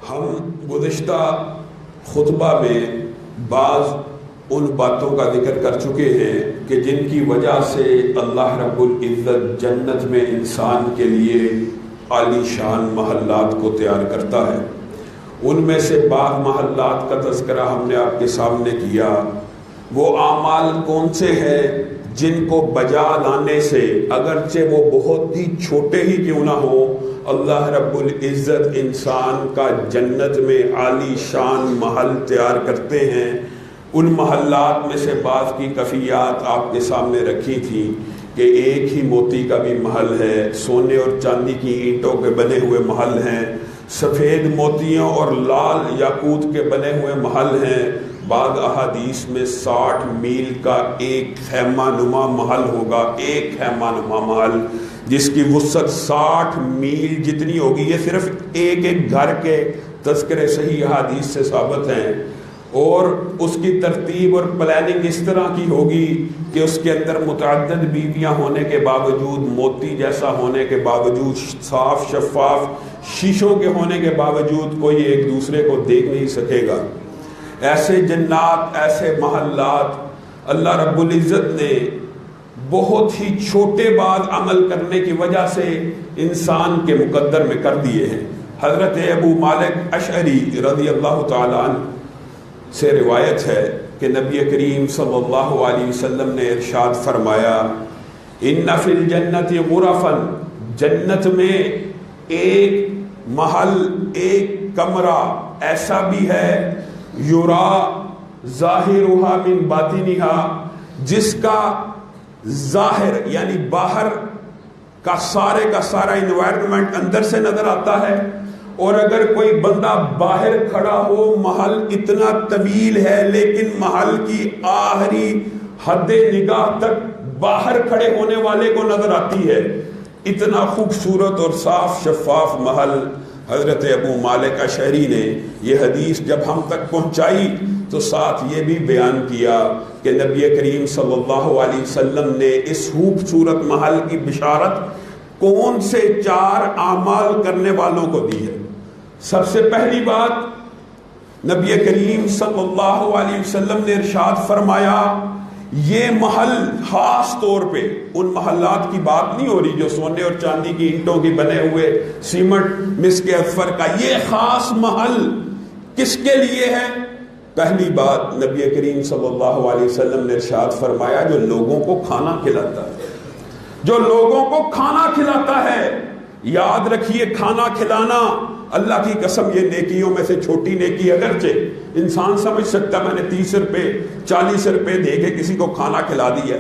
ہم گزشتہ خطبہ میں بعض ان باتوں کا ذکر کر چکے ہیں کہ جن کی وجہ سے اللہ رب العزت جنت میں انسان کے لیے عالی شان محلات کو تیار کرتا ہے۔ ان میں سے بعض محلات کا تذکرہ ہم نے آپ کے سامنے کیا۔ وہ اعمال کون سے ہیں جن کو بجا لانے سے اگرچہ وہ بہت ہی چھوٹے ہی کیوں نہ ہو، اللہ رب العزت انسان کا جنت میں عالی شان محل تیار کرتے ہیں۔ ان محلات میں سے بعض کی کیفیات آپ کے سامنے رکھی تھی کہ ایک ہی موتی کا بھی محل ہے، سونے اور چاندی کی اینٹوں کے بنے ہوئے محل ہیں، سفید موتیوں اور لال یاقوت کے بنے ہوئے محل ہیں۔ بعض احادیث میں 60 میل کا ایک خیمہ نما محل ہوگا، ایک خیمہ نما محل جس کی وسعت 60 میل جتنی ہوگی۔ یہ صرف ایک ایک گھر کے تذکرے صحیح احادیث سے ثابت ہیں، اور اس کی ترتیب اور پلاننگ اس طرح کی ہوگی کہ اس کے اندر متعدد بیویاں ہونے کے باوجود، موتی جیسا ہونے کے باوجود، صاف شفاف شیشوں کے ہونے کے باوجود کوئی ایک دوسرے کو دیکھ نہیں سکے گا۔ ایسے جنات، ایسے محلات اللہ رب العزت نے بہت ہی چھوٹے بعد عمل کرنے کی وجہ سے انسان کے مقدر میں کر دیے ہیں۔ حضرت ابو مالک اشعری رضی اللہ تعالیٰ عنہ سے روایت ہے کہ نبی کریم صلی اللہ علیہ وسلم نے ارشاد فرمایا، ان فی الجنت غرفا، جنت میں ایک محل، ایک کمرہ ایسا بھی ہے، یرا ظاہرھا من باطنھا، جس کا ظاہر یعنی باہر کا سارا انوائرمنٹ اندر سے نظر آتا ہے، اور اگر کوئی بندہ باہر کھڑا ہو، محل اتنا طویل ہے لیکن محل کی آخری حد نگاہ تک باہر کھڑے ہونے والے کو نظر آتی ہے۔ اتنا خوبصورت اور صاف شفاف محل۔ حضرت ابو مالک اشعری نے یہ حدیث جب ہم تک پہنچائی تو ساتھ یہ بھی بیان کیا کہ نبی کریم صلی اللہ علیہ وسلم نے اس خوبصورت محل کی بشارت کون سے 4 اعمال کرنے والوں کو دی ہے۔ سب سے پہلی بات، نبی کریم صلی اللہ علیہ وسلم نے ارشاد فرمایا، یہ محل خاص طور پہ ان محلات کی بات نہیں ہو رہی جو سونے اور چاندی کی اینٹوں کی بنے ہوئے سیمنٹ مسک اظفر کا، یہ خاص محل کس کے لیے ہے؟ پہلی بات، نبی کریم صلی اللہ علیہ وسلم نے ارشاد فرمایا، جو لوگوں کو کھانا کھلاتا ہے، جو لوگوں کو کھانا کھلاتا ہے۔ یاد رکھیے، کھانا کھلانا اللہ کی قسم یہ نیکیوں میں سے چھوٹی نیکی، اگرچہ انسان سمجھ سکتا میں نے 30 روپے 40 روپے دے کے کسی کو کھانا کھلا دیا،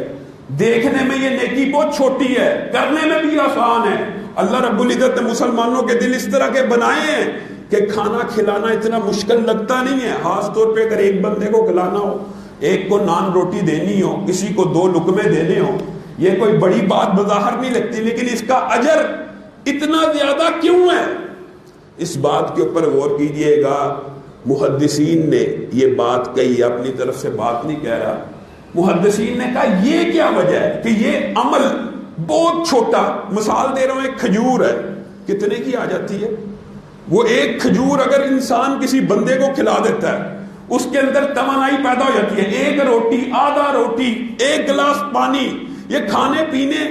دیکھنے میں یہ نیکی بہت چھوٹی ہے، کرنے میں بھی آسان ہے۔ اللہ رب العزت نے مسلمانوں کے دل اس طرح کے بنائے ہیں کہ کھانا کھلانا اتنا مشکل لگتا نہیں ہے۔ خاص طور پہ اگر ایک بندے کو کھلانا ہو، ایک کو نان روٹی دینی ہو، کسی کو 2 لقمے دینے ہو، یہ کوئی بڑی بات بظاہر نہیں لگتی، لیکن اس کا اجر اتنا زیادہ کیوں ہے؟ اس بات کے اوپر غور کیجئے گا۔ محدثین نے یہ بات کہی، اپنی طرف سے بات نہیں کہہ رہا، محدثین نے کہا یہ کیا وجہ ہے کہ یہ عمل بہت چھوٹا، مثال دے رہا ہوں، ایک کھجور ہے، کتنے کی آ جاتی ہے؟ وہ ایک کھجور اگر انسان کسی بندے کو کھلا دیتا ہے، اس کے اندر توانائی پیدا ہو جاتی ہے۔ ایک روٹی، آدھا روٹی، ایک گلاس پانی، یہ کھانے پینے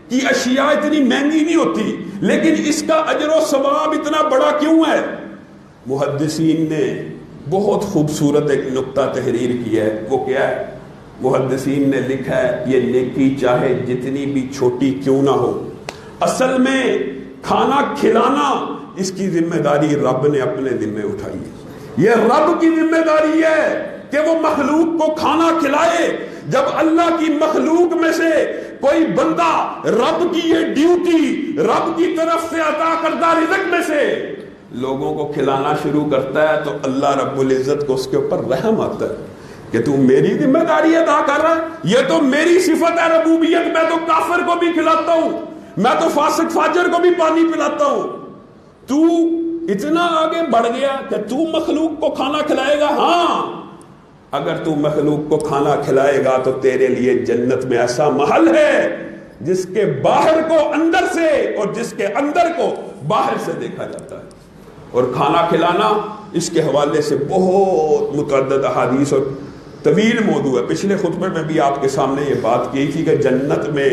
کی اشیاء اتنی مہنگی نہیں ہوتی، لیکن اس کا اجر و ثواب اتنا بڑا کیوں ہے؟ محدثین نے بہت خوبصورت ایک نقطہ تحریر کیا ہے۔ وہ کیا ہے؟ محدثین نے لکھا ہے، یہ نیکی چاہے جتنی بھی چھوٹی کیوں نہ ہو، اصل میں کھانا کھلانا اس کی ذمہ داری رب نے اپنے ذمہ اٹھائی ہے۔ یہ رب کی ذمہ داری ہے کہ وہ مخلوق کو کھانا کھلائے۔ جب اللہ کی مخلوق میں سے کوئی بندہ رب کی یہ ڈیوٹی، رب کی طرف سے عطا کردہ رزق میں سے لوگوں کو کھلانا شروع کرتا ہے تو اللہ رب العزت کو اس کے اوپر رحم آتا ہے کہ تو میری ذمہ داری ادا کر رہا ہے، یہ تو میری صفت ہے ربوبیت، میں تو کافر کو بھی کھلاتا ہوں، میں تو فاسق فاجر کو بھی پانی پلاتا ہوں، تو اتنا آگے بڑھ گیا کہ تو مخلوق کو کھانا کھلائے گا؟ ہاں، اگر تو مخلوق کو کھانا کھلائے گا تو تیرے لیے جنت میں ایسا محل ہے جس کے باہر کو اندر سے اور جس کے اندر کو باہر سے دیکھا جاتا ہے۔ اور کھانا کھلانا اس کے حوالے سے بہت متعدد احادیث اور طویل موضوع ہے. پچھلے خطبے میں بھی آپ کے سامنے یہ بات کی تھی کہ جنت میں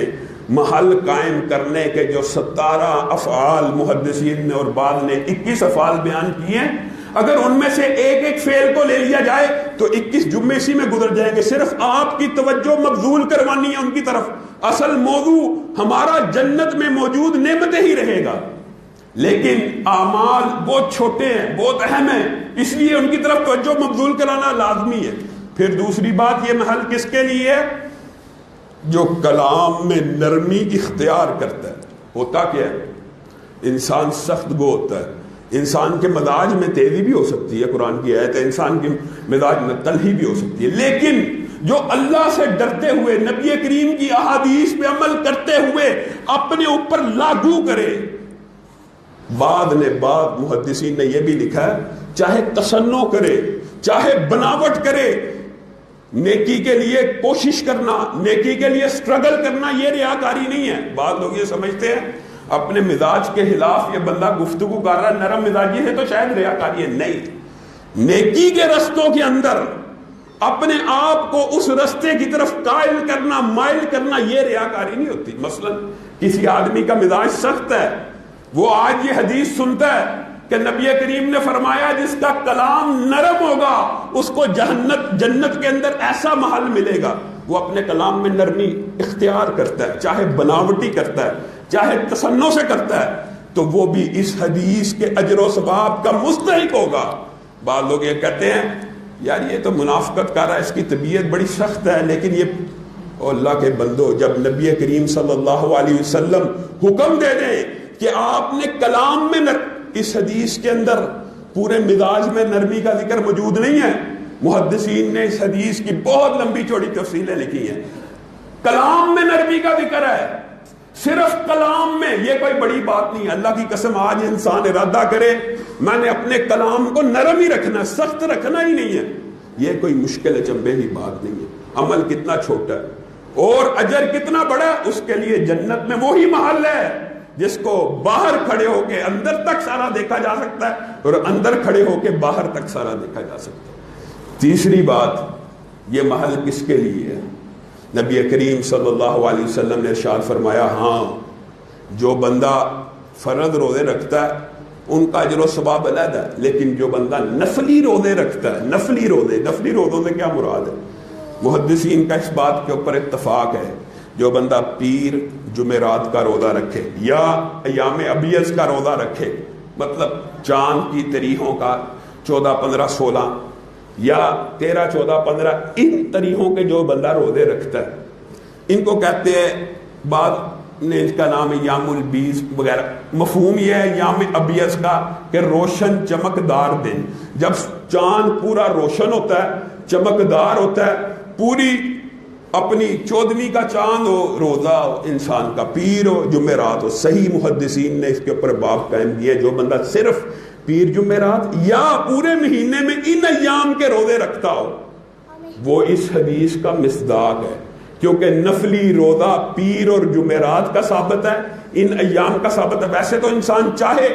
محل قائم کرنے کے جو 17 افعال محدثین نے اور بعد نے 21 افعال بیان کیے ہیں، اگر ان میں سے ایک ایک فعل کو لے لیا جائے تو 21 جمعے اسی میں گزر جائیں گے. صرف آپ کی توجہ مبذول کروانی ہے ان کی طرف. اصل موضوع ہمارا جنت میں موجود نعمتیں ہی رہے گا، لیکن اعمال بہت چھوٹے ہیں، بہت اہم ہیں، اس لیے ان کی طرف توجہ مبذول کرانا لازمی ہے. پھر دوسری بات، یہ محل کس کے لیے ہے؟ جو کلام میں نرمی اختیار کرتا ہے. ہوتا کیا ہے؟ انسان سخت گو ہوتا ہے، انسان کے مزاج میں تیزی بھی ہو سکتی ہے، قرآن کی آیت ہے، انسان کے مزاج میں تلخی بھی ہو سکتی ہے، لیکن جو اللہ سے ڈرتے ہوئے نبی کریم کی احادیث پہ عمل کرتے ہوئے اپنے اوپر لاگو کرے. بعد محدثین نے یہ بھی لکھا ہے، چاہے تصنع کرے، چاہے بناوٹ کرے، نیکی کے لیے کوشش کرنا، نیکی کے لیے سٹرگل کرنا، یہ ریاکاری نہیں ہے. بعض لوگ یہ سمجھتے ہیں اپنے مزاج کے خلاف یہ بندہ گفتگو کر رہا ہے، نرم مزاجی ہے تو شاید ریاکاری ہے. نہیں، نیکی کے رستوں کے اندر اپنے آپ کو اس رستے کی طرف قائل کرنا، مائل کرنا، یہ ریاکاری نہیں ہوتی. مثلا کسی آدمی کا مزاج سخت ہے، وہ آج یہ حدیث سنتا ہے کہ نبی کریم نے فرمایا جس کا کلام نرم ہوگا اس کو جنت کے اندر ایسا محل ملے گا. وہ اپنے کلام میں نرمی اختیار کرتا ہے، چاہے بناوٹی کرتا ہے، چاہے تصنع سے کرتا ہے، تو وہ بھی اس حدیث کے اجر و ثواب کا مستحق ہوگا. بعض لوگ یہ کہتے ہیں یار یہ تو منافقت کر رہا ہے، اس کی طبیعت بڑی سخت ہے، لیکن یہ اللہ کے بندو، جب نبی کریم صلی اللہ علیہ وسلم حکم دے دیں کہ آپ نے کلام میں اس حدیث کے اندر پورے مزاج میں نرمی کا ذکر موجود نہیں ہے. محدثین نے اس حدیث کی بہت لمبی چوڑی تفصیلیں لکھی ہیں. کلام میں نرمی کا ذکر ہے، صرف کلام میں، یہ کوئی بڑی بات نہیں ہے. اللہ کی قسم آج انسان ارادہ کرے میں نے اپنے کلام کو نرم ہی رکھنا، سخت رکھنا ہی نہیں ہے، یہ کوئی مشکل اچنبے کی بات نہیں ہے. عمل کتنا چھوٹا ہے اور اجر کتنا بڑا ہے. اس کے لیے جنت میں وہی محل ہے جس کو باہر کھڑے ہو کے اندر تک سارا دیکھا جا سکتا ہے اور اندر کھڑے ہو کے باہر تک سارا دیکھا جا سکتا ہے. تیسری بات، یہ محل کس کے لیے ہے؟ نبی کریم صلی اللہ علیہ وسلم نے ارشاد فرمایا، ہاں جو بندہ فرض روزے رکھتا ہے ان کا اجر و ثواب علیحدہ ہے، لیکن جو بندہ نفلی روزے رکھتا ہے، نفلی روزوں سے کیا مراد ہے؟ محدثین کا اس بات کے اوپر اتفاق ہے، جو بندہ پیر جمعرات کا روزہ رکھے یا ایام ابیض کا روزہ رکھے، مطلب چاند کی تاریخوں کا 14، 15، 16 یا 13، 14، 15، ان تاریخوں کے جو بندہ روزے رکھتا ہے، ان کو کہتے ہیں، بعد نے اس کا نام ایام البیض وغیرہ. مفہوم یہ ہے ایام ابیض کا کہ روشن چمکدار دن، جب چاند پورا روشن ہوتا ہے، چمکدار ہوتا ہے، پوری اپنی 14ویں کا چاند ہو، روزہ ہو انسان کا، پیر ہو، جمعرات ہو. صحیح محدثین نے اس کے اوپر باب قائم کیا، جو بندہ صرف پیر جمعرات یا پورے مہینے میں ان ایام کے روزے رکھتا ہو وہ اس حدیث کا مصداق ہے، کیونکہ نفلی روزہ پیر اور جمعرات کا ثابت ہے، ان ایام کا ثابت ہے. ویسے تو انسان چاہے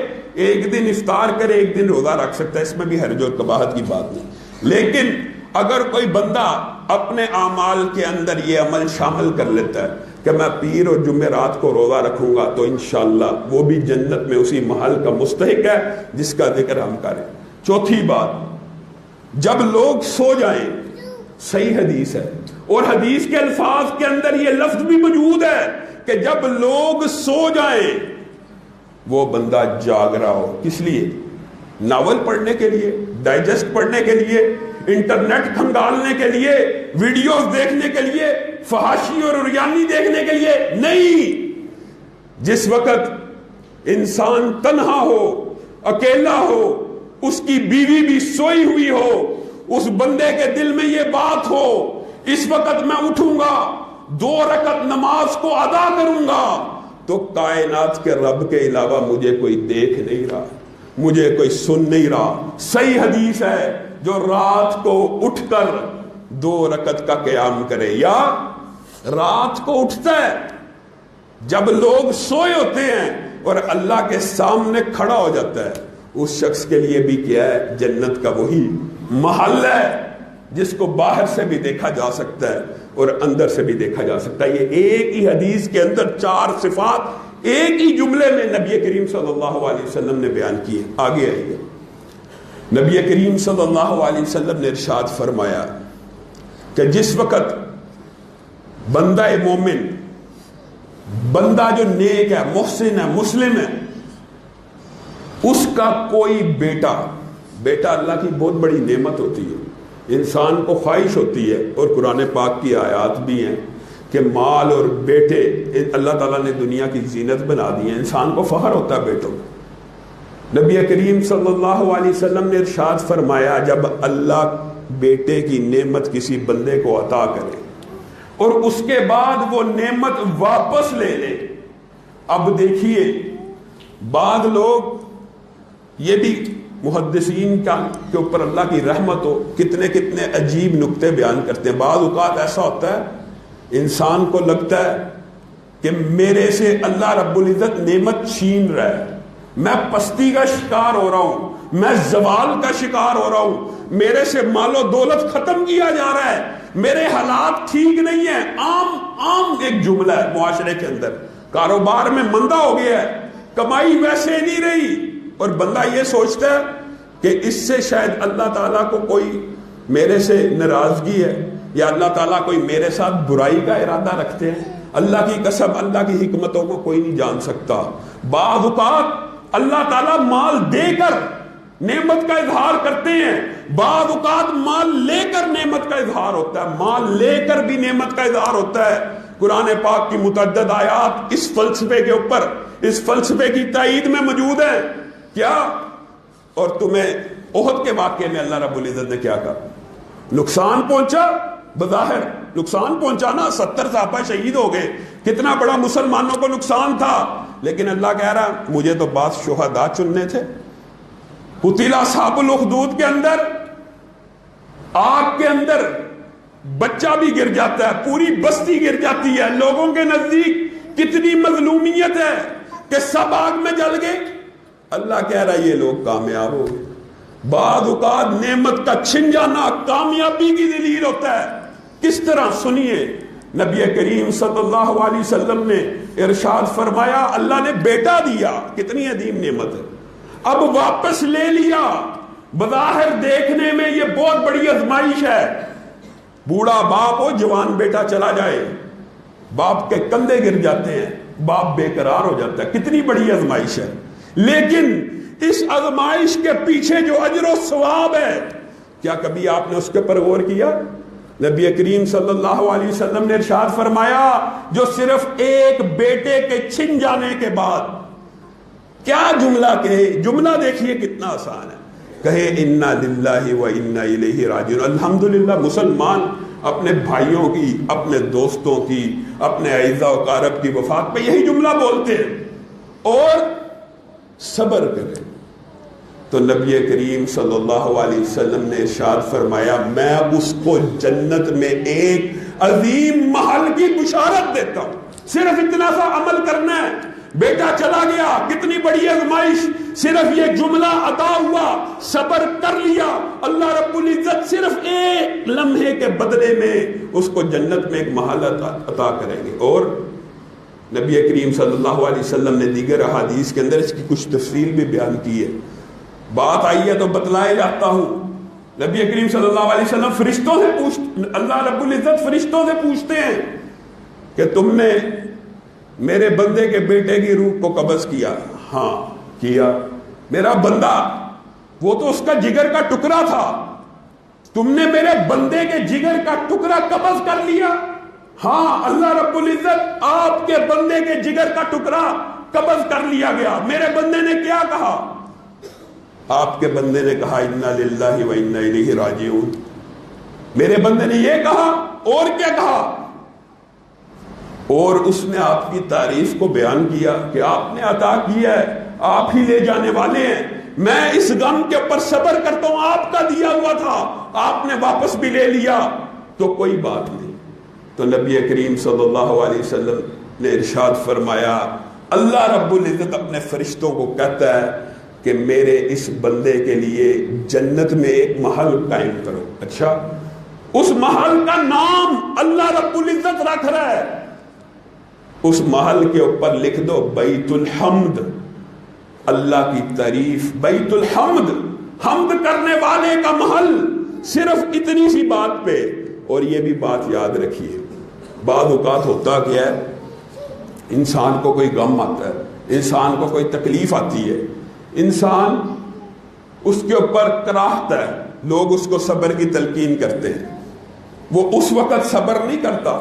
ایک دن افطار کرے، ایک دن روزہ رکھ سکتا ہے، اس میں بھی حرج اور قباحت کی بات نہیں. لیکن اگر کوئی بندہ اپنے اعمال کے اندر یہ عمل شامل کر لیتا ہے کہ میں پیر اور جمعرات کو روزہ رکھوں گا، تو انشاءاللہ وہ بھی جنت میں اسی محل کا مستحق ہے جس کا ذکر ہم کریں. چوتھی بات، جب لوگ سو جائیں، صحیح حدیث ہے اور حدیث کے الفاظ کے اندر یہ لفظ بھی موجود ہے کہ جب لوگ سو جائیں وہ بندہ جاگ رہا ہو. کس لیے؟ ناول پڑھنے کے لیے، ڈائجسٹ پڑھنے کے لیے، انٹرنیٹ کھنگالنے کے لیے، ویڈیوز دیکھنے کے لیے، فحاشی اور عریانی دیکھنے کے لیے نہیں. جس وقت انسان تنہا ہو، اکیلا ہو، اس کی بیوی بھی سوئی ہوئی ہو، اس بندے کے دل میں یہ بات ہو اس وقت میں اٹھوں گا، 2 رکعت نماز کو ادا کروں گا، تو کائنات کے رب کے علاوہ مجھے کوئی دیکھ نہیں رہا، مجھے کوئی سن نہیں رہا. صحیح حدیث ہے، جو رات کو اٹھ کر 2 رکعت کا قیام کرے یا رات کو اٹھتا ہے جب لوگ سوئے ہوتے ہیں اور اللہ کے سامنے کھڑا ہو جاتا ہے اس شخص کے لیے بھی کیا ہے؟ جنت کا وہی محل ہے جس کو باہر سے بھی دیکھا جا سکتا ہے اور اندر سے بھی دیکھا جا سکتا ہے. یہ ایک ہی حدیث کے اندر 4 صفات ایک ہی جملے میں نبی کریم صلی اللہ علیہ وسلم نے بیان کی. آگے آئیے. نبی کریم صلی اللہ علیہ وسلم نے ارشاد فرمایا کہ جس وقت بندہ مومن، بندہ جو نیک ہے، محسن ہے، مسلم ہے، اس کا کوئی بیٹا اللہ کی بہت بڑی نعمت ہوتی ہے. انسان کو خواہش ہوتی ہے، اور قرآن پاک کی آیات بھی ہیں کہ مال اور بیٹے اللہ تعالیٰ نے دنیا کی زینت بنا دی ہے. انسان کو فخر ہوتا ہے بیٹوں. نبی کریم صلی اللہ علیہ وسلم نے ارشاد فرمایا جب اللہ بیٹے کی نعمت کسی بندے کو عطا کرے اور اس کے بعد وہ نعمت واپس لے لے. اب دیکھیے بعض لوگ، یہ بھی محدثین کے اوپر اللہ کی رحمت ہو، کتنے عجیب نکتے بیان کرتے ہیں. بعض اوقات ایسا ہوتا ہے انسان کو لگتا ہے کہ میرے سے اللہ رب العزت نعمت چھین رہا ہے، میں پستی کا شکار ہو رہا ہوں، میں زوال کا شکار ہو رہا ہوں، میرے سے مال و دولت ختم کیا جا رہا ہے، میرے حالات ٹھیک نہیں ہیں. عام ایک جملہ ہے معاشرے کے اندر. کاروبار میں مندہ ہو گیا ہے، کمائی ویسے نہیں رہی، اور بندہ یہ سوچتا ہے کہ اس سے شاید اللہ تعالیٰ کو کوئی میرے سے ناراضگی ہے، یا اللہ تعالیٰ کوئی میرے ساتھ برائی کا ارادہ رکھتے ہیں. اللہ کی قسم، اللہ کی حکمتوں کو کوئی نہیں جان سکتا. بعض اوقات اللہ تعالیٰ مال دے کر نعمت کا اظہار کرتے ہیں، بعض اوقات مال لے کر نعمت کا اظہار ہوتا ہے، مال لے کر بھی نعمت کا اظہار ہوتا ہے. قرآن پاک کی متعدد آیات اس فلسفے کے اوپر، اس فلسفے کی تائید میں موجود ہیں. کیا؟ اور تمہیں احد کے واقعے میں اللہ رب العزت نے کیا کہا؟ نقصان پہنچا، بظاہر نقصان پہنچانا، 70 صحابہ شہید ہو گئے، کتنا بڑا مسلمانوں کو نقصان تھا. لیکن اللہ کہہ رہا مجھے تو بعض شہداء چننے تھے. قتل اصحاب الاخدود کے اندر، آگ کے اندر بچہ بھی گر جاتا ہے، پوری بستی گر جاتی ہے. لوگوں کے نزدیک کتنی مظلومیت ہے کہ سب آگ میں جل گئے. اللہ کہہ رہا ہے یہ لوگ کامیاب ہو گئے. بعض اوقات نعمت کا چھن جانا کامیابی کی دلیل ہوتا ہے. کس طرح؟ سنیے. نبی کریم صلی اللہ علیہ وسلم نے ارشاد فرمایا اللہ نے بیٹا دیا، کتنی عظیم نعمت ہے، اب واپس لے لیا. بظاہر دیکھنے میں یہ بہت بڑی آزمائش ہے. بوڑھا باپ ہو، جوان بیٹا چلا جائے، باپ کے کندھے گر جاتے ہیں، باپ بے قرار ہو جاتا ہے، کتنی بڑی آزمائش ہے. لیکن اس آزمائش کے پیچھے جو اجر و ثواب ہے، کیا کبھی آپ نے اس کے پر غور کیا؟ نبی کریم صلی اللہ علیہ وسلم نے ارشاد فرمایا جو صرف ایک بیٹے کے چھن جانے کے بعد کیا جملہ کہے، جملہ دیکھیے کتنا آسان ہے، کہے انا للہ و انا الیہ راجعون. الحمدللہ مسلمان اپنے بھائیوں کی، اپنے دوستوں کی، اپنے اعزاء و اقارب کی وفات پہ یہی جملہ بولتے ہیں اور صبر کریں. تو نبی کریم صلی اللہ علیہ وسلم نے ارشاد فرمایا میں اس کو جنت میں ایک عظیم محل کی بشارت دیتا ہوں، صرف اتنا سا عمل کرنا ہے. بیٹا چلا گیا، کتنی بڑی آزمائش، صرف یہ جملہ عطا ہوا، صبر کر لیا، اللہ رب العزت صرف ایک لمحے کے بدلے میں اس کو جنت میں ایک محل عطا کریں گے. اور نبی کریم صلی اللہ علیہ وسلم نے دیگر احادیث کے اندر اس کی کچھ تفصیل بھی بیان کی ہے. بات آئی ہے تو بتلائے جاتا ہوں. نبی کریم صلی اللہ علیہ وسلم فرشتوں سے اللہ رب العزت فرشتوں سے پوچھتے ہیں کہ تم نے میرے بندے کے بیٹے کی روح کو قبض کیا؟ ہاں کیا. میرا بندہ وہ تو اس کا جگر کا ٹکڑا تھا، تم نے میرے بندے کے جگر کا ٹکڑا قبض کر لیا؟ ہاں اللہ رب العزت آپ کے بندے کے جگر کا ٹکڑا قبض کر لیا گیا. میرے بندے نے کیا کہا؟ آپ کے بندے نے کہا انا للہ و انا الیہ راجعون. میرے بندے نے یہ کہا، اور کیا کہا؟ اور اس نے آپ کی تعریف کو بیان کیا کہ آپ نے عطا کیا ہے، آپ ہی لے جانے والے ہیں، میں اس غم کے اوپر صبر کرتا ہوں، آپ کا دیا ہوا تھا، آپ نے واپس بھی لے لیا تو کوئی بات نہیں. تو نبی کریم صلی اللہ علیہ وسلم نے ارشاد فرمایا اللہ رب العزت اپنے فرشتوں کو کہتا ہے کہ میرے اس بندے کے لیے جنت میں ایک محل قائم کرو. اچھا، اس محل کا نام اللہ رب العزت رکھ رہا ہے. اس محل کے اوپر لکھ دو بیت الحمد، اللہ کی تعریف. بیت الحمد، حمد کرنے والے کا محل. صرف اتنی سی بات پہ. اور یہ بھی بات یاد رکھیے، بعض اوقات ہوتا کیا ہے، انسان کو کوئی غم آتا ہے، انسان کو کوئی تکلیف آتی ہے، انسان اس کے اوپر کراہتا ہے، لوگ اس کو صبر کی تلقین کرتے ہیں. وہ اس وقت صبر نہیں کرتا،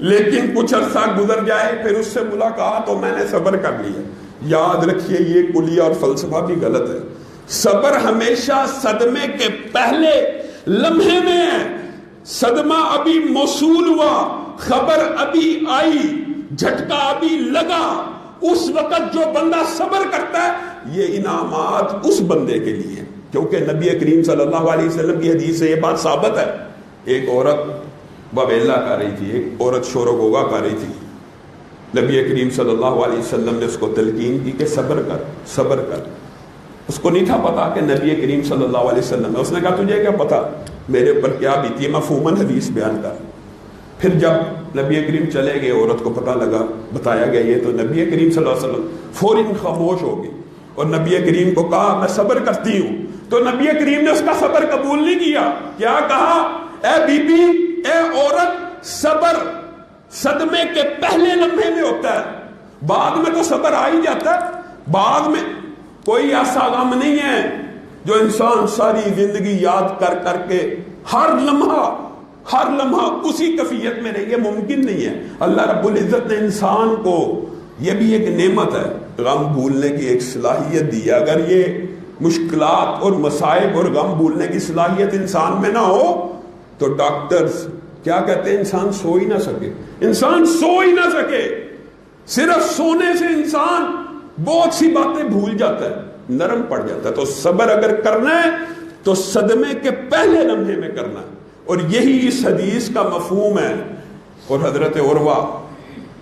لیکن کچھ عرصہ گزر جائے پھر اس سے ملاقات تو میں نے صبر کر لیا. یاد رکھیے یہ کلیہ اور فلسفہ بھی غلط ہے. صبر ہمیشہ صدمے کے پہلے لمحے میں ہے. صدمہ ابھی موصول ہوا، خبر ابھی آئی، جھٹکا ابھی لگا، اس وقت جو بندہ صبر کرتا ہے یہ انعامات اس بندے کے لیے. کیونکہ نبی کریم صلی اللہ علیہ وسلم کی حدیث سے یہ بات ثابت ہے. ایک عورت وبیلہ کر رہی تھی، ایک عورت شور و غوغا کر رہی تھی. نبی کریم صلی اللہ علیہ وسلم نے اس کو تلقین کی کہ صبر کر، صبر کر. اس کو نہیں تھا پتا کہ نبی کریم صلی اللہ علیہ وسلم ہے. اس نے کہا تجھے کیا پتا میرے اوپر کیا بیتی ہے، مفہوماً حدیث بیان کر. پھر جب نبی کریم چلے گئے، عورت کو پتا لگا، بتایا گیا یہ تو نبی کریم صلی اللہ علیہ وسلم، فوراً خاموش ہو گئی اور نبی کریم کو کہا میں صبر کرتی ہوں. تو نبی کریم نے اس کا صبر قبول نہیں کیا. کیا کہا؟ اے بی بی، اے عورت، صبر صدمے کے پہلے لمحے میں ہوتا ہے، بعد میں تو صبر آ ہی جاتا ہے. بعد میں کوئی ایسا غم نہیں ہے جو انسان ساری زندگی یاد کر کر کے ہر لمحہ اسی کیفیت میں رہے. یہ ممکن نہیں ہے. اللہ رب العزت نے انسان کو، یہ بھی ایک نعمت ہے، غم بھولنے کی ایک صلاحیت دی. اگر یہ مشکلات اور مصائب اور غم بھولنے کی صلاحیت انسان میں نہ ہو تو ڈاکٹرز کیا کہتے ہیں؟ انسان سو ہی نہ سکے. انسان سو ہی نہ سکے. صرف سونے سے انسان بہت سی باتیں بھول جاتا ہے، نرم پڑ جاتا ہے. تو صبر اگر کرنا ہے تو صدمے کے پہلے لمحے میں کرنا ہے. اور یہی اس حدیث کا مفہوم ہے. اور حضرت عروہ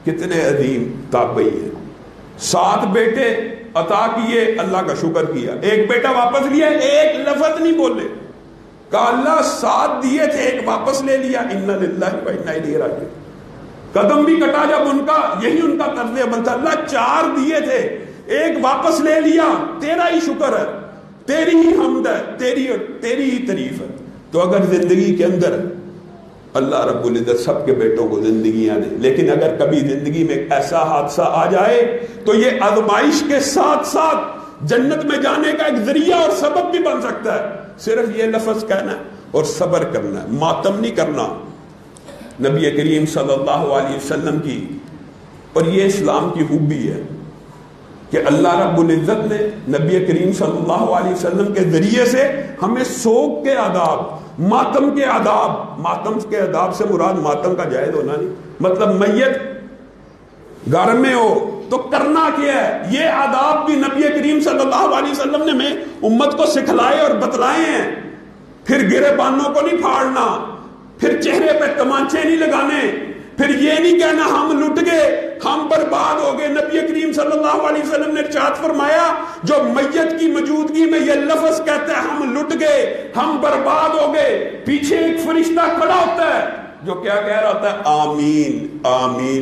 کتنے عظیم تابعی ہیں. 7 بیٹے عطا کیے، اللہ کا شکر کیا. ایک بیٹا واپس لیا، ایک لفظ نہیں بولے. کہا اللہ 7 دیے تھے، ایک واپس لے لیا. انا للہ و انا الیہ راجعون. قدم بھی کٹا جب ان کا، یہی ان کا طرز عمل تھا. اللہ 4 دیے تھے، ایک واپس لے لیا. تیرا ہی شکر ہے، تیری ہی حمد ہے، تیری ہی تعریف ہے. تو اگر زندگی کے اندر اللہ رب العزت سب کے بیٹوں کو زندگیاں دے، لیکن اگر کبھی زندگی میں ایک ایسا حادثہ آ جائے تو یہ آزمائش کے ساتھ ساتھ جنت میں جانے کا ایک ذریعہ اور سبب بھی بن سکتا ہے. صرف یہ لفظ کہنا اور صبر کرنا ہے، ماتم نہیں کرنا. نبی کریم صلی اللہ علیہ وسلم کی، اور یہ اسلام کی خوبی ہے کہ اللہ رب العزت نے نبی کریم صلی اللہ علیہ وسلم کے ذریعے سے ہمیں سوگ کے آداب، ماتم کے آداب سے مراد ماتم کا جائز ہونا نہیں، مطلب میت گھر میں ہو تو کرنا کیا ہے. یہ آداب بھی نبی کریم صلی اللہ علیہ وسلم نے میں امت کو سکھلائے اور بتلائے ہیں. پھر گرے بانوں کو نہیں پھاڑنا، پھر چہرے پہ تمانچے نہیں لگانے، پھر یہ نہیں کہنا ہم لٹ گئے، ہم برباد ہو گئے. نبی کریم صلی اللہ علیہ وسلم نے ارشاد فرمایا جو میت کی موجودگی میں یہ لفظ کہتا ہے ہم لٹ گئے، ہم برباد ہو گئے، پیچھے ایک فرشتہ کھڑا ہوتا ہے جو کیا کہہ رہا ہوتا ہے؟ آمین آمین.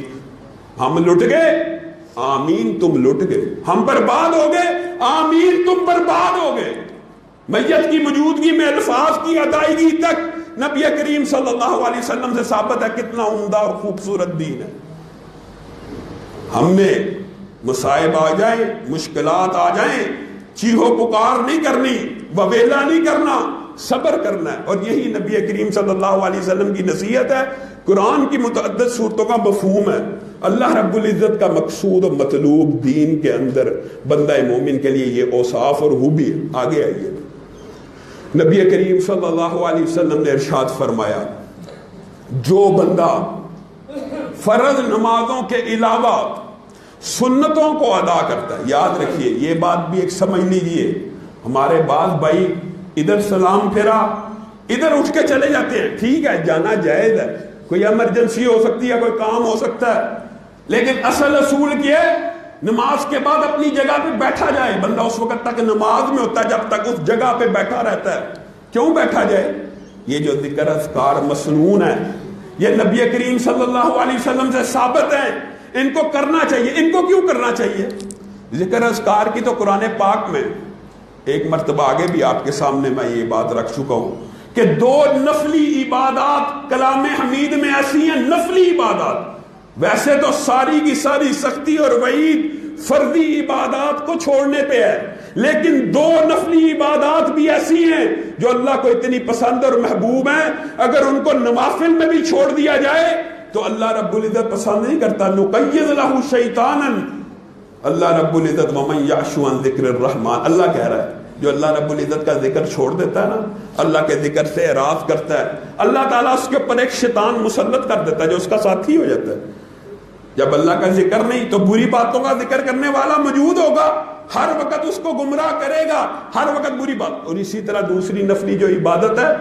ہم لٹ گئے، آمین تم لٹ گئے. ہم برباد ہو گئے، آمین تم برباد ہو گئے. میت کی موجودگی میں الفاظ کی ادائیگی تک نبی کریم صلی اللہ علیہ وسلم سے ثابت ہے. کتنا عمدہ اور خوبصورت دین ہے. ہم نے مصائب آ جائیں، مشکلات آ جائیں، چیخو پکار نہیں کرنی، وبیلا نہیں کرنا، صبر کرنا ہے. اور یہی نبی کریم صلی اللہ علیہ وسلم کی نصیحت ہے. قرآن کی متعدد صورتوں کا مفہوم ہے. اللہ رب العزت کا مقصود و مطلوب دین کے اندر بندہ مومن کے لیے یہ اوصاف اور خوبی ہے. آگے آئیے. نبی کریم صلی اللہ علیہ وسلم نے ارشاد فرمایا جو بندہ فرض نمازوں کے علاوہ سنتوں کو ادا کرتا ہے. یاد رکھیے یہ بات بھی ایک سمجھ لیجیے. ہمارے بعض بھائی ادھر سلام پھیرا ادھر اٹھ کے چلے جاتے ہیں. ٹھیک ہے، جانا جائز ہے، کوئی ایمرجنسی ہو سکتی ہے، کوئی کام ہو سکتا ہے، لیکن اصل اصول کیا ہے؟ نماز کے بعد اپنی جگہ پہ بیٹھا جائے. بندہ اس وقت تک نماز میں ہوتا ہے جب تک اس جگہ پہ بیٹھا رہتا ہے. کیوں بیٹھا جائے؟ یہ جو ذکر اذکار مسنون ہے یہ نبی کریم صلی اللہ علیہ وسلم سے ثابت ہیں, ان کو کرنا چاہیے. ان کو کیوں کرنا چاہیے؟ ذکر اذکار کی تو قرآن پاک میں ایک مرتبہ آگے بھی آپ کے سامنے میں یہ بات رکھ چکا ہوں کہ 2 نفلی عبادات کلام حمید میں ایسی ہیں, نفلی عبادات. ویسے تو ساری کی ساری سختی اور وعید فرضی عبادات کو چھوڑنے پہ ہے, لیکن 2 نفلی عبادات بھی ایسی ہیں جو اللہ کو اتنی پسند اور محبوب ہیں, اگر ان کو نوافل میں بھی چھوڑ دیا جائے تو اللہ رب العزت پسند نہیں کرتا. نقید لہ شیطانا, اللہ رب العزت ومن یعش عن ذکر الرحمن, اللہ کہہ رہا ہے جو اللہ رب العزت کا ذکر چھوڑ دیتا ہے نا, اللہ کے ذکر سے اعراض کرتا ہے, اللہ تعالیٰ اس کے اوپر ایک شیطان مسلط کر دیتا ہے جو اس کا ساتھی ہو جاتا ہے. جب اللہ کا ذکر نہیں تو بری باتوں کا ذکر کرنے والا موجود ہوگا, ہر وقت اس کو گمراہ کرے گا, ہر وقت بری بات. اور اسی طرح دوسری نفلی جو عبادت ہے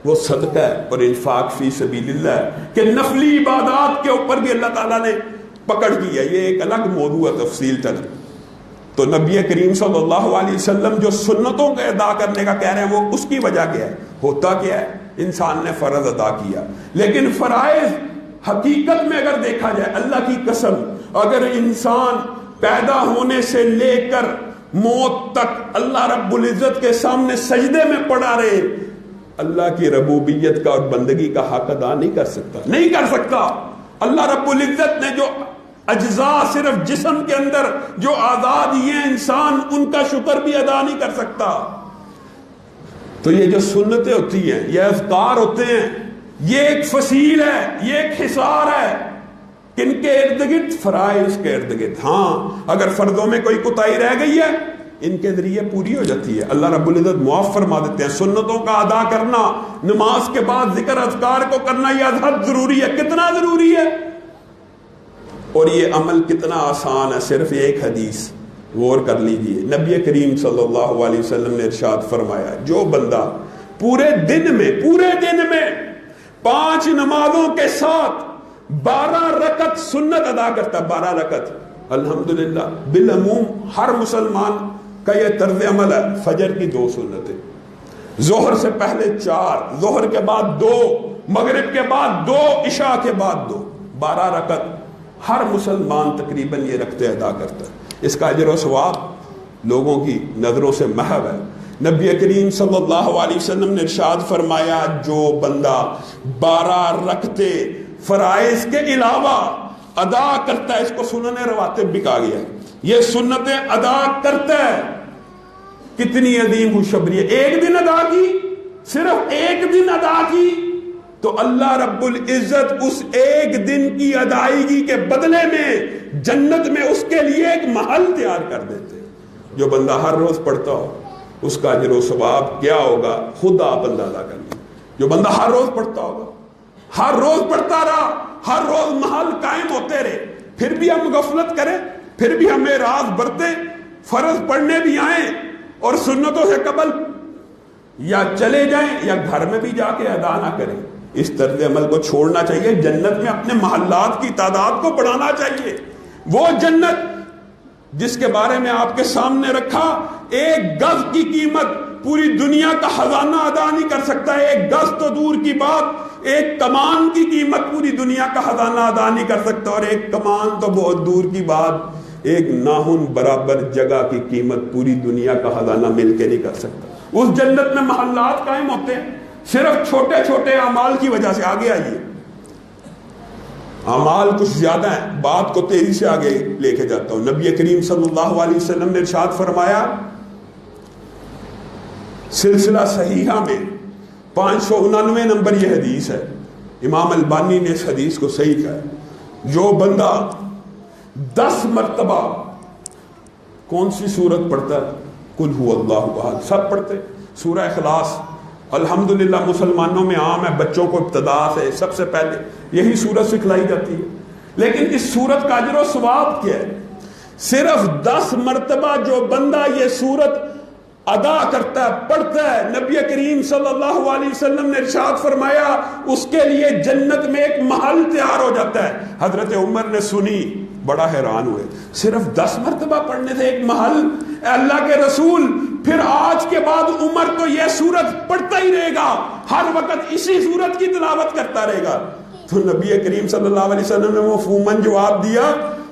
وہ صدقہ ہے اور انفاق فی سبیل اللہ ہے, کہ نفلی عبادات کے اوپر بھی اللہ تعالیٰ نے پکڑ کی ہے. یہ ایک الگ موضوع ہے, تفصیل تک. تو نبی کریم صلی اللہ علیہ وسلم جو سنتوں کے ادا کرنے کا کہہ رہے ہیں وہ اس کی وجہ کیا ہے؟ ہوتا کیا ہے؟ انسان نے فرض ادا کیا, لیکن فرائض حقیقت میں اگر دیکھا جائے, اللہ کی قسم, اگر انسان پیدا ہونے سے لے کر موت تک اللہ رب العزت کے سامنے سجدے میں پڑا رہے, اللہ کی ربوبیت کا اور بندگی کا حق ادا نہیں کر سکتا, نہیں کر سکتا. اللہ رب العزت نے جو اجزاء صرف جسم کے اندر جو آزاد دیے ہیں انسان, ان کا شکر بھی ادا نہیں کر سکتا. تو یہ جو سنتیں ہوتی ہیں, یہ اذکار ہوتے ہیں, یہ ایک فصیل ہے, یہ ایک حصار ہے. کن کے ارد گرد؟ فرائض کے ارد گرد. ہاں اگر فرضوں میں کوئی کوتاہی رہ گئی ہے ان کے ذریعے پوری ہو جاتی ہے, اللہ رب العزت معاف فرما دیتے ہیں. سنتوں کا ادا کرنا, نماز کے بعد ذکر اذکار کو کرنا, یہ ازحد ضروری ہے. کتنا ضروری ہے اور یہ عمل کتنا آسان ہے. صرف ایک حدیث غور کر لیجئے, نبی کریم صلی اللہ علیہ وسلم نے ارشاد فرمایا, جو بندہ پورے دن میں 5 نمازوں کے ساتھ 12 رکعت سنت ادا کرتا, 12 رکعت, الحمدللہ بالعموم ہر مسلمان کا یہ طرز عمل ہے. فجر کی 2 سنتیں, ظہر سے پہلے 4, ظہر کے بعد 2, مغرب کے بعد 2, عشاء کے بعد 2, 12 رکعت ہر مسلمان تقریباً یہ رکھتے ادا کرتا ہے. اس کا اجر و ثواب لوگوں کی نظروں سے محو ہے. نبی کریم صلی اللہ علیہ وسلم نے ارشاد فرمایا, جو بندہ 12 رکعتیں فرائض کے علاوہ ادا کرتا ہے, اس کو سنن رواتب بھی کہا گیا, یہ سنتیں ادا کرتا ہے, کتنی عظیم خوشخبری ہے. ایک دن ادا کی, صرف ایک دن ادا کی, تو اللہ رب العزت اس ایک دن کی ادائیگی کے بدلے میں جنت میں اس کے لیے ایک محل تیار کر دیتے. جو بندہ ہر روز پڑھتا ہو اس کا اجر و ثواب کیا ہوگا خود آپ اندازہ کر لیں. جو بندہ ہر روز پڑھتا ہوگا, ہر روز پڑھتا رہا, ہر روز محل قائم ہوتے رہے, پھر بھی ہم غفلت کریں, پھر بھی ہمیں راز برتے, فرض پڑھنے بھی آئیں اور سنتوں سے قبل یا چلے جائیں یا گھر میں بھی جا کے ادا نہ کریں. اس طرز عمل کو چھوڑنا چاہیے. جنت میں اپنے محلات کی تعداد کو بڑھانا چاہیے. وہ جنت جس کے بارے میں آپ کے سامنے رکھا, 1 گز کی قیمت پوری دنیا کا خزانہ ادا نہیں کر سکتا. 1 گز تو دور کی بات, 1 کمان کی قیمت پوری دنیا کا خزانہ ادا نہیں کر سکتا, اور 1 کمان تو بہت دور کی بات, 1 ناخن برابر جگہ کی قیمت پوری دنیا کا خزانہ مل کے نہیں کر سکتا. اس جنت میں محلات قائم ہوتے ہیں صرف چھوٹے چھوٹے اعمال کی وجہ سے. آگے آئیے, اعمال کچھ زیادہ ہیں, بات کو تیزی سے آگے لے کے جاتا ہوں. نبی کریم صلی اللہ علیہ وسلم نے ارشاد فرمایا, سلسلہ صحیحہ میں 599 نمبر یہ حدیث ہے, امام البانی نے اس حدیث کو صحیح کہا ہے, جو بندہ 10 مرتبہ کون سی سورت پڑھتا ہے؟ قل هو اللہ احد, سب پڑھتے. سورہ اخلاص الحمدللہ مسلمانوں میں عام ہے, بچوں کو ابتدا سے سب سے پہلے یہی سورت سکھلائی جاتی ہے. لیکن اس سورت کا اجر و ثواب کیا ہے؟ صرف 10 مرتبہ جو بندہ یہ سورت ادا کرتا ہے, پڑھتا ہے, نبی کریم صلی اللہ علیہ وسلم نے ارشاد فرمایا اس کے لیے جنت میں ایک محل تیار ہو جاتا ہے. حضرت عمر نے سنی بڑا حیران ہوئے، صرف 10 مرتبہ پڑھنے تھے ایک محل، اے اللہ کے رسول پھر آج کے بعد عمر تو یہ سورت پڑھتا ہی رہے گا، ہر وقت اسی سورت کی تلاوت کرتا رہے گا؟ تو نبی کریم صلی اللہ علیہ وسلم نے مفہوماً جواب دیا،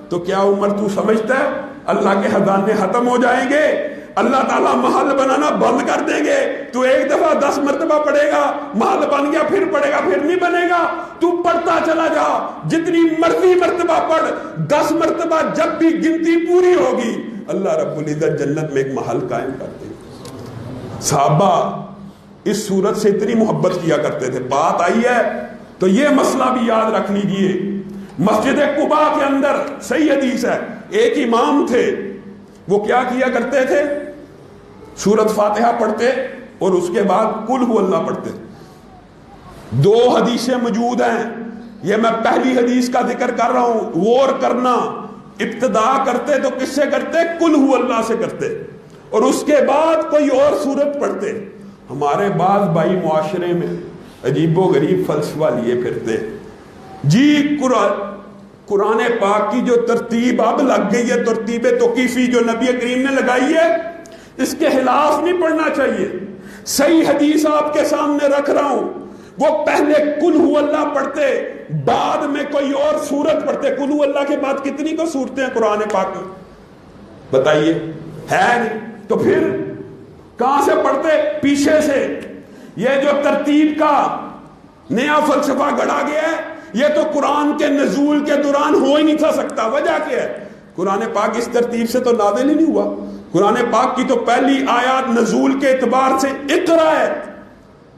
تو کیا عمر تو سمجھتا ہے اللہ کے خزانے ختم ہو جائیں گے، اللہ تعالیٰ محل بنانا بند کر دیں گے، تو ایک دفعہ 10 مرتبہ پڑھے گا، محل بن گیا پھر پڑھے گا، پھر نہیں بنے گا، تو پڑھتا چلا جا، جتنی مرضی مرتبہ پڑھ، 10 مرتبہ جب بھی گنتی پوری ہوگی اللہ رب العزت جنت میں ایک محل قائم کر دے گا۔ صحابہ اس صورت سے اتنی محبت کیا کرتے تھے، بات آئی ہے تو یہ مسئلہ بھی یاد رکھ لیجئے۔ مسجد قباء کے اندر صحیح حدیث ہے، ایک امام تھے، وہ کیا کیا کرتے تھے؟ سورت فاتحہ پڑھتے اور اس کے بعد قل هو اللہ پڑھتے۔ 2 حدیثیں موجود ہیں، یہ میں پہلی حدیث کا ذکر کر رہا ہوں، غور کرنا۔ ابتدا کرتے تو کس سے کرتے؟ قل هو اللہ سے کرتے، اور اس کے بعد کوئی اور سورت پڑھتے۔ ہمارے بعض بھائی معاشرے میں عجیب و غریب فلسفہ لیے پھرتے، جی قرآن پاک کی جو ترتیب اب لگ گئی ہے، ترتیب توقیفی جو نبی کریم نے لگائی ہے، اس کے خلاف نہیں پڑھنا چاہیے۔ صحیح حدیث آپ کے سامنے رکھ رہا ہوں، وہ پہلے قل هو اللہ پڑھتے، بعد میں کوئی اور سورت پڑھتے۔ قل هو اللہ کے بعد کتنی کو سورتیں ہیں قرآن پاک میں؟ بتائیے، ہے نہیں؟ تو پھر کہاں سے پڑھتے؟ پیچھے سے۔ یہ جو ترتیب کا نیا فلسفہ گڑا گیا ہے، یہ تو قرآن کے نزول کے دوران ہو ہی نہیں تھا سکتا۔ وجہ کیا ہے؟ قرآن پاک اس ترتیب سے تو نازل ہی نہیں ہوا۔ قرآن پاک کی تو پہلی آیات نزول کے اعتبار سے اقرا ہے،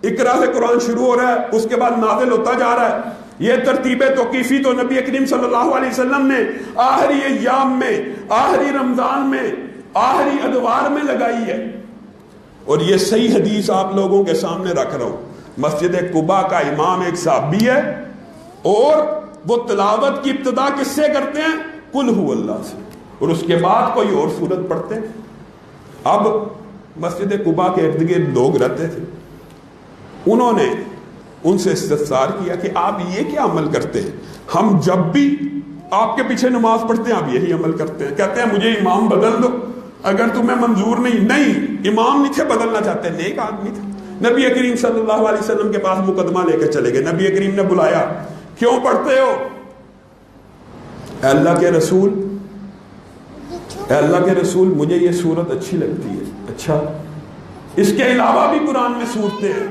اقرا سے قرآن شروع ہو رہا ہے، اس کے بعد نازل ہوتا جا رہا ہے۔ یہ ترتیب توقیفی تو نبی کریم صلی اللہ علیہ وسلم نے آخری ایام میں، آخری رمضان میں، آخری ادوار میں لگائی ہے۔ اور یہ صحیح حدیث آپ لوگوں کے سامنے رکھ رہا ہوں۔ مسجد قباء کا امام ایک صحابی ہے، اور وہ تلاوت کی ابتدا کس سے کرتے ہیں؟ قل هو اللہ سے، اور اس کے بعد کوئی اور سورت پڑھتے ہیں۔ اب مسجد قباء کے ارد گرد لوگ رہتے تھے، انہوں نے ان سے استفسار کیا کہ آپ یہ کیا عمل کرتے ہیں؟ ہم جب بھی آپ کے پیچھے نماز پڑھتے ہیں آپ یہی عمل کرتے ہیں۔ کہتے ہیں مجھے امام بدل دو اگر تمہیں منظور نہیں۔ امام نہیں تھے بدلنا چاہتے، نیک آدمی تھے۔ نبی کریم صلی اللہ علیہ وسلم کے پاس مقدمہ لے کے چلے گئے، نبی کریم نے بلایا، کیوں پڑھتے ہو؟ اے اللہ کے رسول، اے اللہ کے رسول مجھے یہ صورت اچھی لگتی ہے۔ اچھا، اس کے علاوہ بھی قرآن میں صورتیں ہیں۔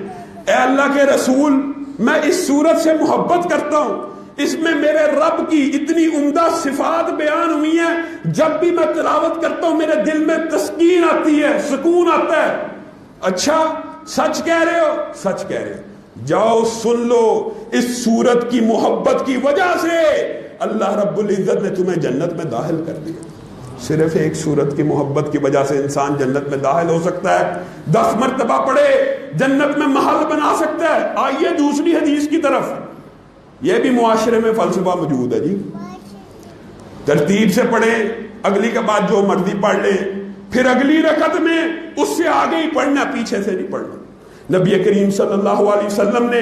اے اللہ کے رسول میں اس صورت سے محبت کرتا ہوں، اس میں میرے رب کی اتنی عمدہ صفات بیان ہوئی ہیں، جب بھی میں تلاوت کرتا ہوں میرے دل میں تسکین آتی ہے، سکون آتا ہے۔ اچھا، سچ کہہ رہے ہو؟ سچ کہہ رہے ہو، جاؤ سن لو، اس صورت کی محبت کی وجہ سے اللہ رب العزت نے تمہیں جنت میں داخل کر دیا۔ صرف ایک صورت کی محبت کی وجہ سے انسان جنت میں داخل ہو سکتا ہے، 10 مرتبہ پڑھے جنت میں محل بنا سکتا ہے۔ آئیے دوسری حدیث کی طرف، یہ بھی معاشرے میں فلسفہ موجود ہے، جی ترتیب سے پڑھے، اگلی کے بعد جو مرضی پڑھ لے، پھر اگلی رکعت میں اس سے آگے ہی پڑھنا، پیچھے سے نہیں پڑھنا۔ نبی کریم صلی اللہ علیہ وسلم نے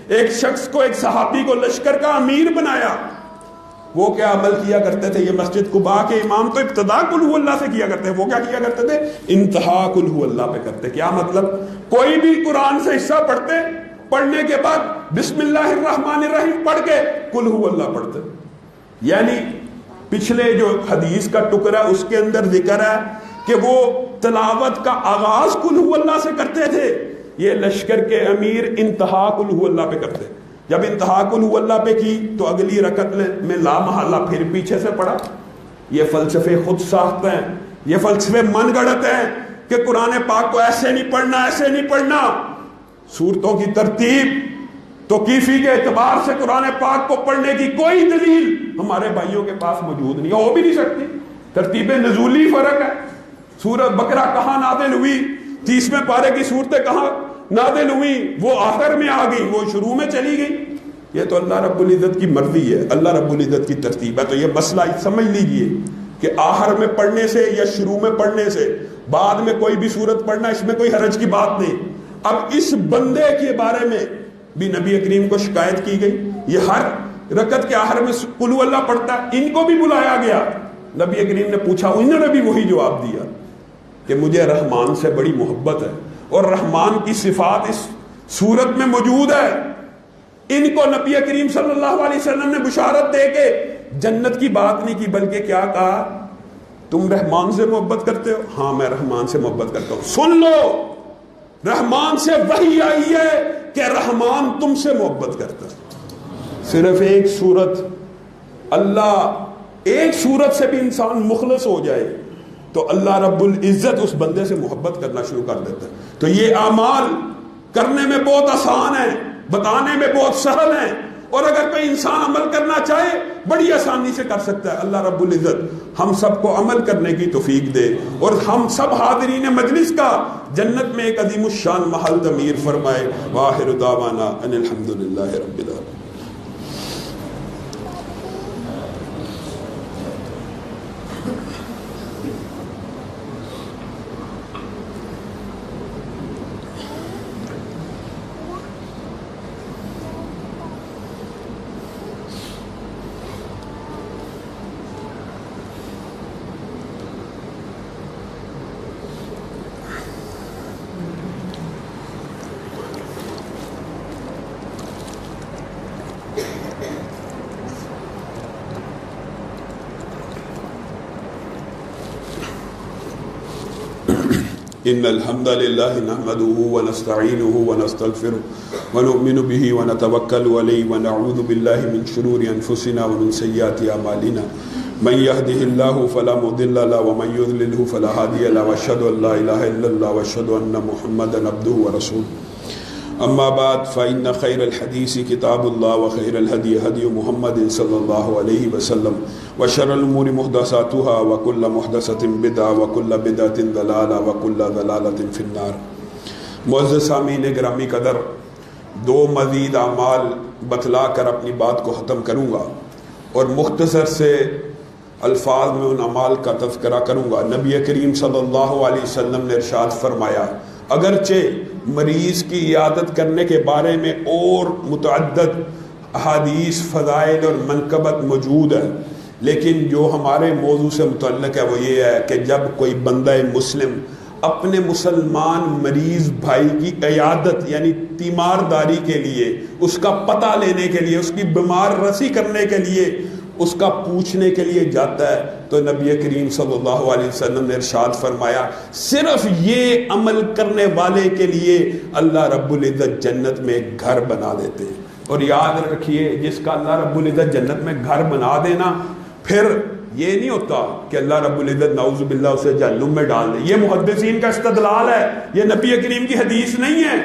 ایک شخص کو، ایک صحابی کو لشکر کا امیر بنایا۔ وہ کیا عمل کیا کرتے تھے؟ یہ مسجد قباء کے امام تو ابتدا قل هو اللہ سے کیا کرتے ہیں، وہ کیا کیا کرتے تھے؟ انتہا قل هو اللہ پہ کرتے۔ کیا مطلب؟ کوئی بھی قرآن سے حصہ پڑھتے، پڑھنے کے بعد بسم اللہ الرحمن الرحیم پڑھ کے قل هو اللہ پڑھتے۔ یعنی پچھلے جو حدیث کا ٹکڑا اس کے اندر ذکر ہے کہ وہ تلاوت کا آغاز قل هو اللہ سے کرتے تھے، یہ لشکر کے امیر انتہا قل هو اللہ پہ کرتے۔ جب انتہا قل هو اللہ پہ کی تو اگلی رکعت میں لا محالہ پھر پیچھے سے پڑھا۔ یہ فلسفے خود ساخت ہیں، یہ فلسفے من گڑت ہیں کہ قرآن پاک کو ایسے نہیں پڑھنا، ایسے نہیں پڑھنا۔ سورتوں کی ترتیب توقیفی کے اعتبار سے قرآن پاک کو پڑھنے کی کوئی دلیل ہمارے بھائیوں کے پاس موجود نہیں، ہو بھی نہیں سکتی۔ ترتیب نزولی فرق ہے، سورت بقرہ کہاں نازل ہوئی، 30ویں پارے کی صورتیں کہاں نازل ہوئی، وہ آخر میں آ گئی، وہ شروع میں چلی گئی۔ یہ تو اللہ رب العزت کی مرضی ہے، اللہ رب العزت کی ترتیب ہے۔ تو یہ مسئلہ سمجھ لیجئے کہ آخر میں پڑھنے سے یا شروع میں پڑھنے سے، بعد میں کوئی بھی صورت پڑھنا، اس میں کوئی حرج کی بات نہیں۔ اب اس بندے کے بارے میں بھی نبی کریم کو شکایت کی گئی، یہ ہر رکعت کے آخر میں قل ہو اللہ پڑھتا ہے، ان کو بھی بلایا گیا۔ نبی کریم نے پوچھا، انہوں نے بھی وہی جواب دیا کہ مجھے رحمان سے بڑی محبت ہے اور رحمان کی صفات اس صورت میں موجود ہے۔ ان کو نبی کریم صلی اللہ علیہ وسلم نے بشارت دے کے جنت کی بات نہیں کی، بلکہ کیا کہا؟ تم رحمان سے محبت کرتے ہو؟ ہاں میں رحمان سے محبت کرتا ہوں۔ سن لو، رحمان سے وحی آئی ہے کہ رحمان تم سے محبت کرتا ہے۔ صرف ایک صورت، اللہ ایک صورت سے بھی انسان مخلص ہو جائے تو اللہ رب العزت اس بندے سے محبت کرنا شروع کر دیتا ہے۔ تو یہ اعمال کرنے میں بہت آسان ہے، بتانے میں بہت سہل ہے، اور اگر کوئی انسان عمل کرنا چاہے بڑی آسانی سے کر سکتا ہے۔ اللہ رب العزت ہم سب کو عمل کرنے کی توفیق دے، اور ہم سب حاضرین مجلس کا جنت میں ایک عظیم الشان محل تعمیر فرمائے۔ وآخر دعوانا ان الحمدللہ رب العالمین۔ ان الحمد للہ نحمده ونستعینه ونستغفره ونؤمن به ونتوکل علیہ ونعوذ باللہ من شرور انفسنا ومن سیئات اعمالنا من يهده الله فلا مضل له ومن يضلل فلا هادي له واشهد ان لا اله الا الله واشهد ان محمدا عبده ورسوله اما بعد فان خير الحديث كتاب الله وخير الهدي هدي محمد صلى الله عليه وسلم وشر الامور محدثاتها وكل محدثة بدعة وكل بدعة ضلالة وكل ضلالة في النار۔ معزز سامعین گرامی قدر، دو مزید اعمال بتلا کر اپنی بات کو ختم کروں گا اور مختصر سے الفاظ میں ان اعمال کا تذکرہ کروں گا۔ نبی کریم صلی اللہ علیہ وسلم نے ارشاد فرمایا، اگرچہ مریض کی عیادت کرنے کے بارے میں اور متعدد احادیث، فضائل اور منقبت موجود ہے، لیکن جو ہمارے موضوع سے متعلق ہے وہ یہ ہے کہ جب کوئی بندہ مسلم اپنے مسلمان مریض بھائی کی عیادت یعنی تیمارداری کے لیے، اس کا پتہ لینے کے لیے، اس کی بیمار رسی کرنے کے لیے، اس کا پوچھنے کے لیے جاتا ہے، تو نبی کریم صلی اللہ علیہ وسلم نے ارشاد فرمایا صرف یہ عمل کرنے والے کے لیے اللہ رب العزت جنت میں ایک گھر بنا دیتے ہیں۔ اور یاد رکھیے، جس کا اللہ رب العزت جنت میں گھر بنا دینا، پھر یہ نہیں ہوتا کہ اللہ رب العزت نعوذ باللہ اسے جہنم میں ڈال دے۔ یہ محدثین کا استدلال ہے، یہ نبی کریم کی حدیث نہیں ہے،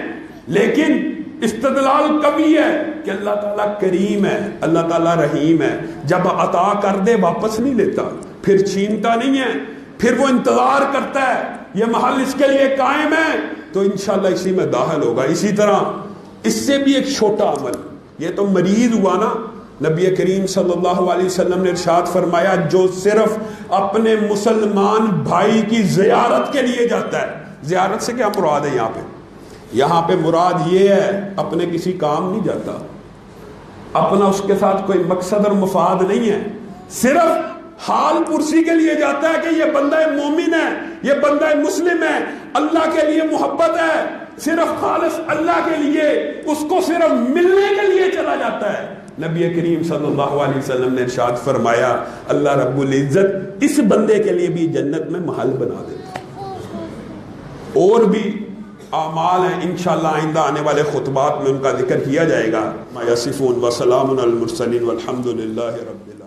لیکن استدلال قوی ہے کہ اللہ تعالیٰ کریم ہے، اللہ تعالیٰ رحیم ہے، جب عطا کر دے واپس نہیں لیتا، پھر چھینتا نہیں ہے، پھر وہ انتظار کرتا ہے یہ محل اس کے لیے قائم ہے تو انشاءاللہ اسی میں داخل ہوگا۔ اسی طرح اس سے بھی ایک چھوٹا عمل، یہ تو مریض ہوا نا، نبی کریم صلی اللہ علیہ وسلم نے ارشاد فرمایا جو صرف اپنے مسلمان بھائی کی زیارت کے لیے جاتا ہے۔ زیارت سے کیا مراد ہے یہاں پہ مراد یہ ہے اپنے کسی کام نہیں جاتا، اپنا اس کے ساتھ کوئی مقصد اور مفاد نہیں ہے، صرف حال پرسی کے لیے جاتا ہے کہ یہ بندہ مومن ہے، یہ بندہ مسلم ہے، اللہ کے لیے محبت ہے، صرف خالص اللہ کے لیے، اس کو صرف ملنے کے لیے چلا جاتا ہے۔ نبی کریم صلی اللہ علیہ وسلم نے ارشاد فرمایا اللہ رب العزت اس بندے کے لیے بھی جنت میں محل بنا دیتا ہے۔ اور بھی اعمال ہیں، انشاءاللہ آئندہ آنے والے خطبات میں ان کا ذکر کیا جائے گا۔ ما یصفون وسلام علی المرسلین والحمد للہ رب العالمین۔